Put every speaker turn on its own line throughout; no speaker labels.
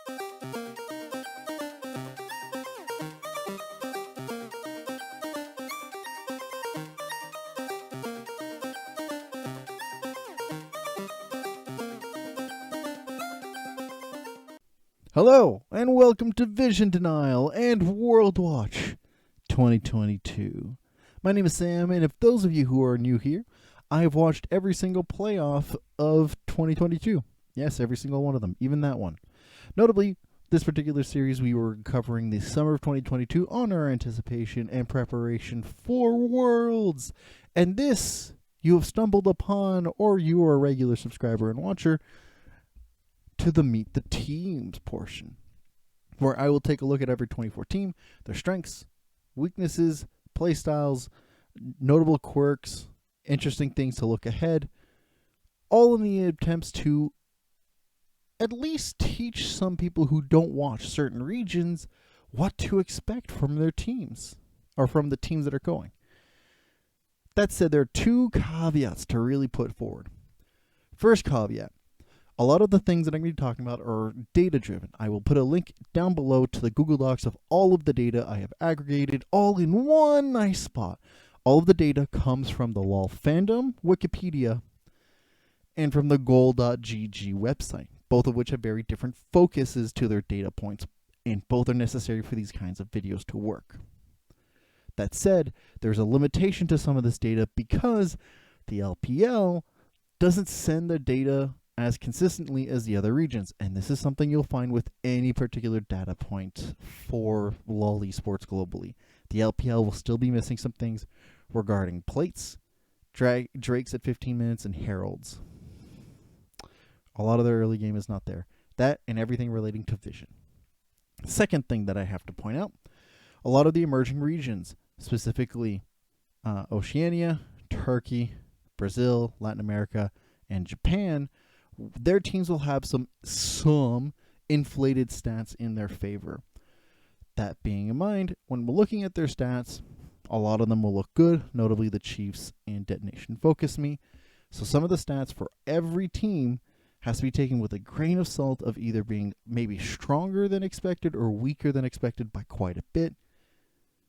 Hello, and welcome to Vision Denial and World Watch 2022. My name is Sam, and if those of you who are new here, I have watched every single playoff of 2022. Yes, every single one of them, even that one. Notably, this particular series we were covering the summer of 2022 on our anticipation and preparation for Worlds. And this you have stumbled upon, or you are a regular subscriber and watcher, to the Meet the Teams portion, where I will take a look at every 24 team, their strengths, weaknesses, play styles, notable quirks, interesting things to look ahead, all in the attempts to at least teach some people who don't watch certain regions what to expect from their teams, or from the teams that are going. That said, there are two caveats to really put forward. First caveat: a lot of the things that I'm going to be talking about are data-driven. I will put a link down below to the Google Docs of all of the data I have aggregated all in one nice spot. All of the data comes from the LoL fandom, Wikipedia, and from the goal.gg website, both of which have very different focuses to their data points, and both are necessary for these kinds of videos to work. That said, there's a limitation to some of this data because the LPL doesn't send the data as consistently as the other regions, and this is something you'll find with any particular data point for LoL esports globally. The LPL will still be missing some things regarding plates, drakes at 15 minutes, and heralds. A lot of their early game is not there. That and everything relating to vision. Second thing that I have to point out, a lot of the emerging regions, specifically Oceania, Turkey, Brazil, Latin America, and Japan, their teams will have some inflated stats in their favor. That being in mind, when we're looking at their stats, a lot of them will look good, notably the Chiefs and Detonation Focus Me. So some of the stats for every team has to be taken with a grain of salt of either being maybe stronger than expected or weaker than expected by quite a bit,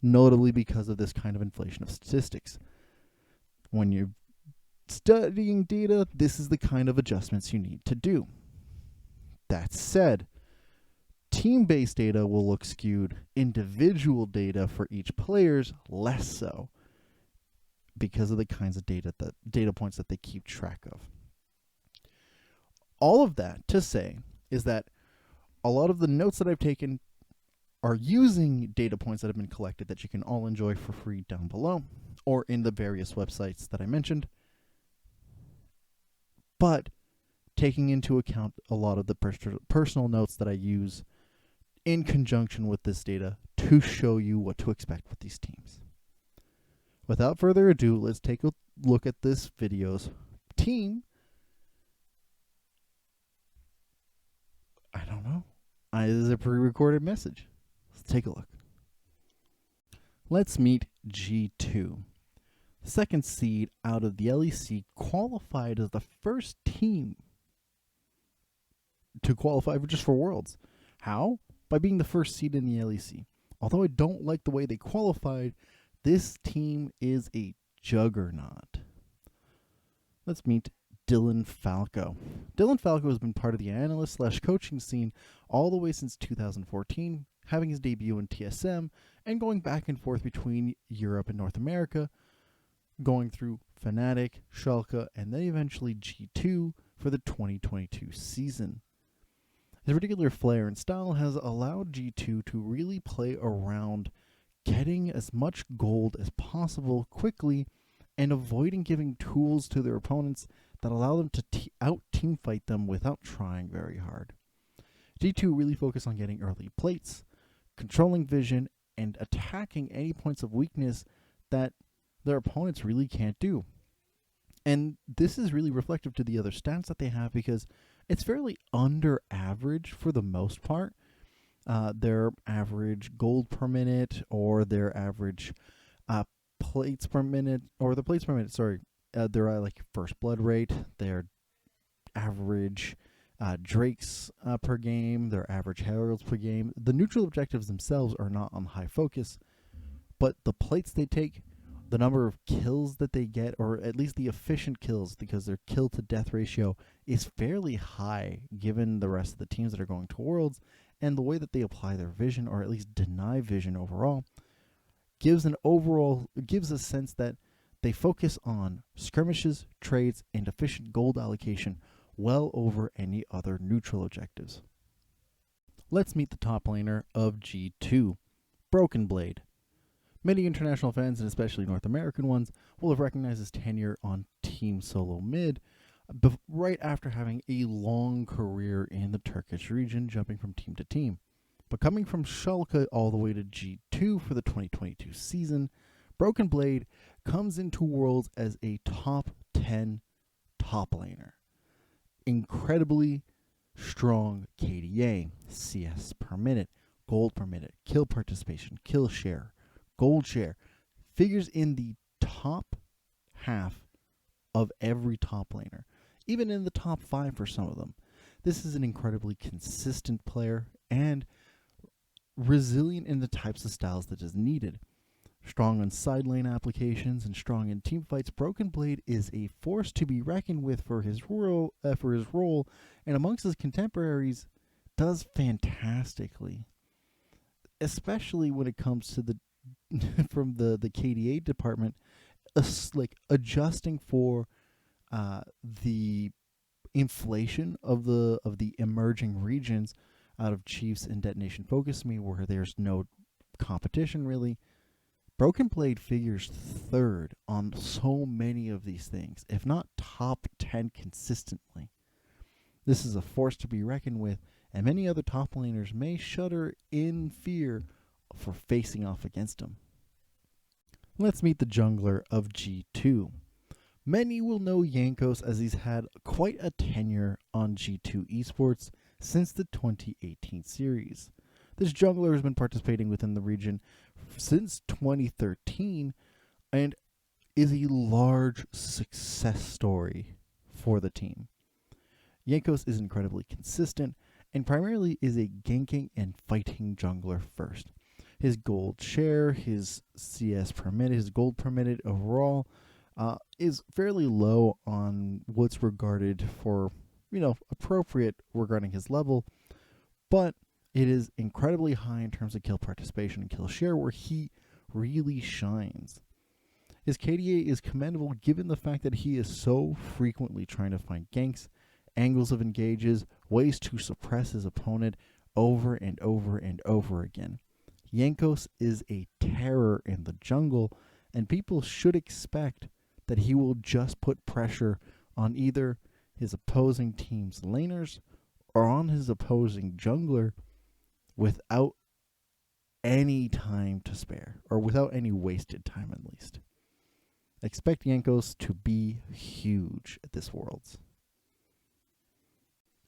notably because of this kind of inflation of statistics. When you're studying data, this is the kind of adjustments you need to do. That said, team-based data will look skewed. Individual data for each player's less so, because of the kinds of data points that they keep track of. All of that to say is that a lot of the notes that I've taken are using data points that have been collected that you can all enjoy for free down below, or in the various websites that I mentioned, but taking into account a lot of the personal notes that I use in conjunction with this data to show you what to expect with these teams. Without further ado, let's take a look at this video's team. I don't know. This is a pre-recorded message. Let's take a look. Let's meet G2. Second seed out of the LEC, qualified as the first team to qualify just for Worlds. How? By being the first seed in the LEC. Although I don't like the way they qualified, this team is a juggernaut. Let's meet Dylan Falco. Dylan Falco has been part of the analyst/coaching scene all the way since 2014, having his debut in TSM and going back and forth between Europe and North America, going through Fnatic, Schalke, and then eventually G2 for the 2022 season. His particular flair and style has allowed G2 to really play around getting as much gold as possible quickly and avoiding giving tools to their opponents that allow them to out-team fight them without trying very hard. G2 really focus on getting early plates, controlling vision, and attacking any points of weakness that their opponents really can't do. And this is really reflective to the other stats that they have because it's fairly under average for the most part. Their average gold per minute or their average plates per minute, or the plates per minute, sorry. Their like first blood rate, their average Drakes per game, their average heralds per game. The neutral objectives themselves are not on high focus, but the plates they take, the number of kills that they get, or at least the efficient kills, because their kill to death ratio is fairly high given the rest of the teams that are going to Worlds, and the way that they apply their vision, or at least deny vision overall, gives a sense that they focus on skirmishes, trades, and efficient gold allocation well over any other neutral objectives. Let's meet the top laner of G2, BrokenBlade. Many international fans, and especially North American ones, will have recognized his tenure on Team Solo Mid, right after having a long career in the Turkish region, jumping from team to team. But coming from Schalke all the way to G2 for the 2022 season, BrokenBlade comes into Worlds as a top 10 top laner. Incredibly strong KDA, CS per minute, gold per minute, kill participation, kill share, gold share, figures in the top half of every top laner, even in the top 5 for some of them. This is an incredibly consistent player and resilient in the types of styles that is needed. Strong on side lane applications and strong in team fights, BrokenBlade is a force to be reckoned with for his role, and amongst his contemporaries, does fantastically. Especially when it comes to the from the KDA department, like adjusting for the inflation of the emerging regions out of Chiefs and Detonation Focus Me, where there's no competition really. BrokenBlade figures third on so many of these things, if not top 10 consistently. This is a force to be reckoned with, and many other top laners may shudder in fear for facing off against him. Let's meet the jungler of G2. Many will know Jankos, as he's had quite a tenure on G2 esports since the 2018 series. This jungler has been participating within the region since 2013 and is a large success story for the team. Jankos is incredibly consistent and primarily is a ganking and fighting jungler first. His gold share, his CS per minute, his gold per minute overall is fairly low on what's regarded for, appropriate regarding his level, but it is incredibly high in terms of kill participation and kill share, where he really shines. His KDA is commendable given the fact that he is so frequently trying to find ganks, angles of engages, ways to suppress his opponent over and over and over again. Jankos is a terror in the jungle, and people should expect that he will just put pressure on either his opposing team's laners or on his opposing jungler without any time to spare, or without any wasted time at least. Expect Jankos to be huge at this Worlds.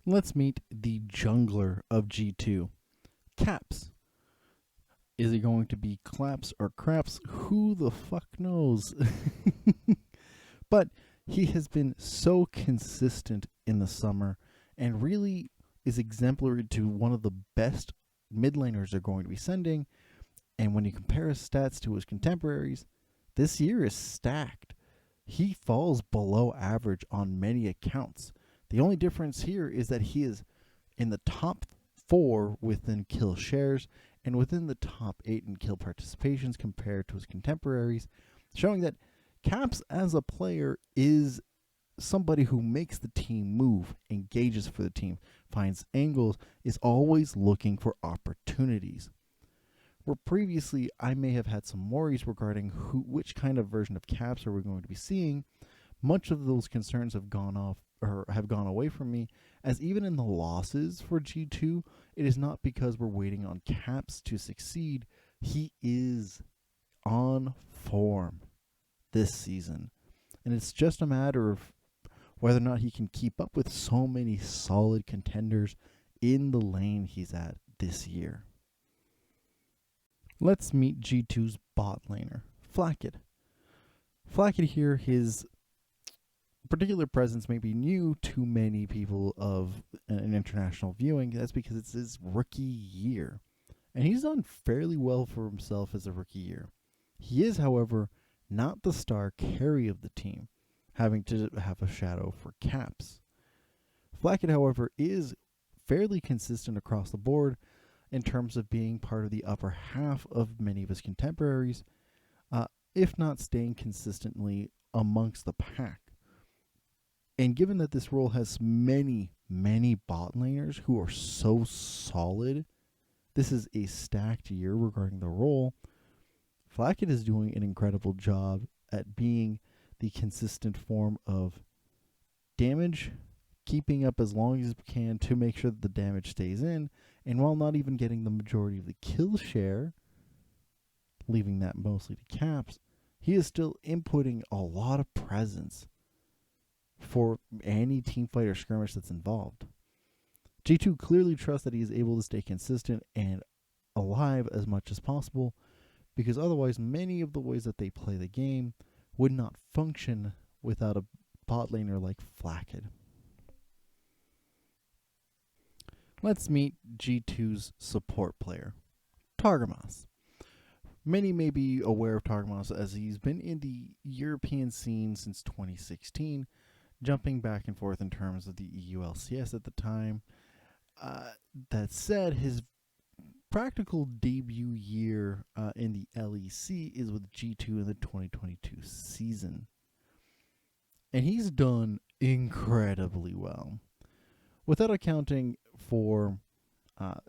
Let's meet the jungler of G2, Caps. Is he going to be Claps or Craps? Who the fuck knows? But he has been so consistent in the summer and really is exemplary to one of the best mid laners are going to be sending. And when you compare his stats to his contemporaries, this year is stacked. He falls below average on many accounts. The only difference here is that he is in the top 4 within kill shares and within the top 8 in kill participations compared to his contemporaries, showing that Caps as a player is somebody who makes the team move, engages for the team, finds angles, is always looking for opportunities. Where previously I may have had some worries regarding which kind of version of Caps are we going to be seeing, much of those concerns have gone off or have gone away from me, as even in the losses for G2, it is not because we're waiting on Caps to succeed. He is on form this season, and it's just a matter of whether or not he can keep up with so many solid contenders in the lane he's at this year. Let's meet G2's bot laner, Flakked. Flakked here, his particular presence may be new to many people of an international viewing. That's because it's his rookie year. And he's done fairly well for himself as a rookie year. He is, however, not the star carry of the team, having to have a shadow for Caps. Flakked, however, is fairly consistent across the board in terms of being part of the upper half of many of his contemporaries, if not staying consistently amongst the pack. And given that this role has many, many bot laners who are so solid, this is a stacked year regarding the role. Flakked is doing an incredible job at being the consistent form of damage, keeping up as long as he can to make sure that the damage stays in, and while not even getting the majority of the kill share, leaving that mostly to Caps, he is still inputting a lot of presence for any teamfight or skirmish that's involved. G2 clearly trusts that he is able to stay consistent and alive as much as possible, because otherwise many of the ways that they play the game would not function without a bot laner like Flakked. Let's meet G2's support player, Targamas. Many may be aware of Targamas as he's been in the European scene since 2016, jumping back and forth in terms of the EU LCS at the time. That said, his practical debut year in the LEC is with G2 in the 2022 season. And he's done incredibly well. Without accounting for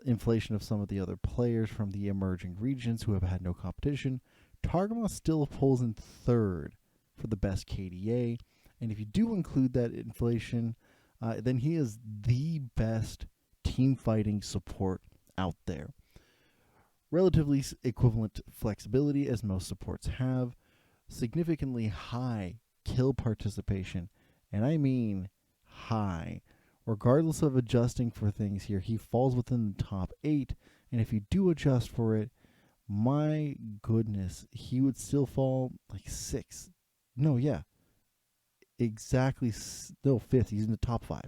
inflation of some of the other players from the emerging regions who have had no competition, Targamas still pulls in third for the best KDA. And if you do include that inflation, then he is the best team fighting support out there. Relatively equivalent flexibility as most supports have, significantly high kill participation, and I mean high. Regardless of adjusting for things here, he falls within the top 8, and if you do adjust for it, my goodness, he would still fall like 6. No, yeah. Exactly, still 5th. He's in the top 5.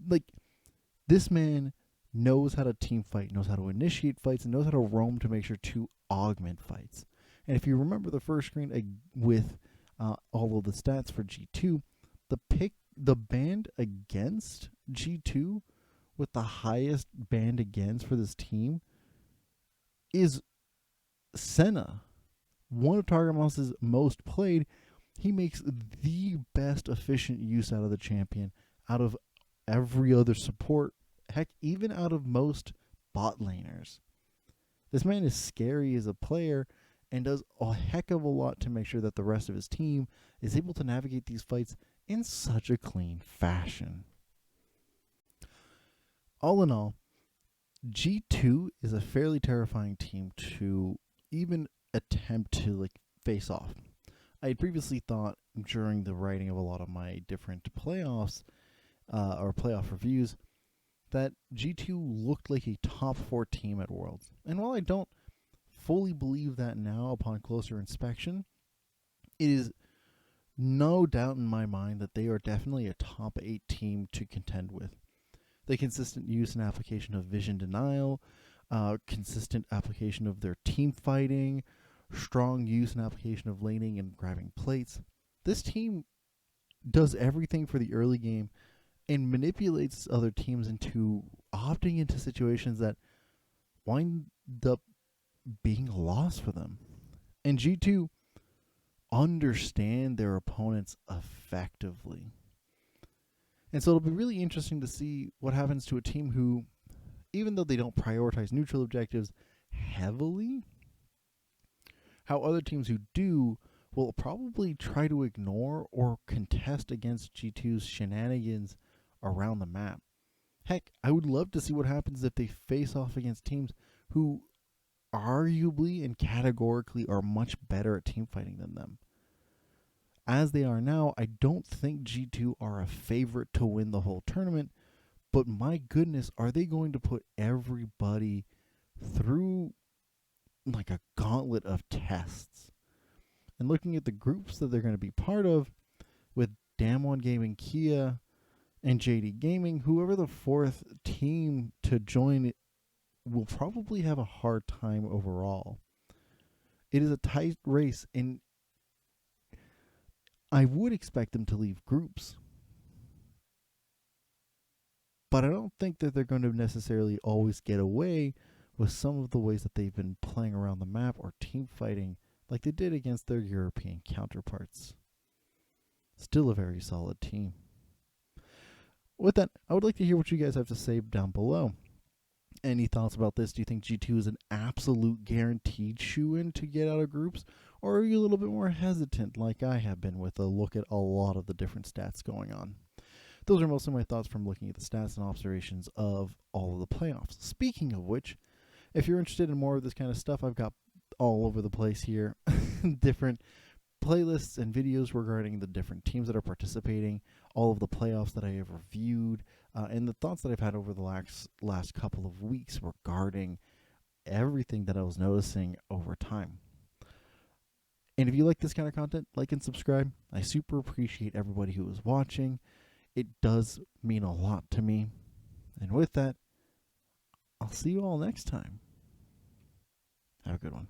Like, this man knows how to team fight, knows how to initiate fights, and knows how to roam to make sure to augment fights. And if you remember the first screen with all of the stats for G2, the band against G2 with the highest band against for this team is Senna, one of Targamas' most played. He makes the best efficient use out of the champion, out of every other support, heck, even out of most bot laners. This man is scary as a player and does a heck of a lot to make sure that the rest of his team is able to navigate these fights in such a clean fashion. All in all, G2 is a fairly terrifying team to even attempt to face off. I had previously thought during the writing of a lot of my different playoffs or playoff reviews that G2 looked like a top 4 team at Worlds. And while I don't fully believe that now upon closer inspection, it is no doubt in my mind that they are definitely a top 8 team to contend with. The consistent use and application of vision denial, consistent application of their team fighting, strong use and application of laning and grabbing plates. This team does everything for the early game and manipulates other teams into opting into situations that wind up being a loss for them. And G2 understand their opponents effectively. And so it'll be really interesting to see what happens to a team who, even though they don't prioritize neutral objectives heavily, how other teams who do will probably try to ignore or contest against G2's shenanigans around the map. Heck, I would love to see what happens if they face off against teams who arguably and categorically are much better at team fighting than them. As they are now, I don't think G2 are a favorite to win the whole tournament, but my goodness, are they going to put everybody through like a gauntlet of tests? And looking at the groups that they're going to be part of, with Damwon Gaming, Kia, and JD Gaming, whoever the fourth team to join will probably have a hard time overall. It is a tight race, and I would expect them to leave groups. But I don't think that they're going to necessarily always get away with some of the ways that they've been playing around the map or team fighting like they did against their European counterparts. Still a very solid team. With that, I would like to hear what you guys have to say down below. Any thoughts about this? Do you think G2 is an absolute guaranteed shoo-in to get out of groups? Or are you a little bit more hesitant like I have been with a look at a lot of the different stats going on? Those are most of my thoughts from looking at the stats and observations of all of the playoffs. Speaking of which, if you're interested in more of this kind of stuff, I've got all over the place here different playlists and videos regarding the different teams that are participating, all of the playoffs that I have reviewed, and the thoughts that I've had over the last couple of weeks regarding everything that I was noticing over time. And if you like this kind of content, like and subscribe. I super appreciate everybody who is watching. It does mean a lot to me. And with that, I'll see you all next time. Have a good one.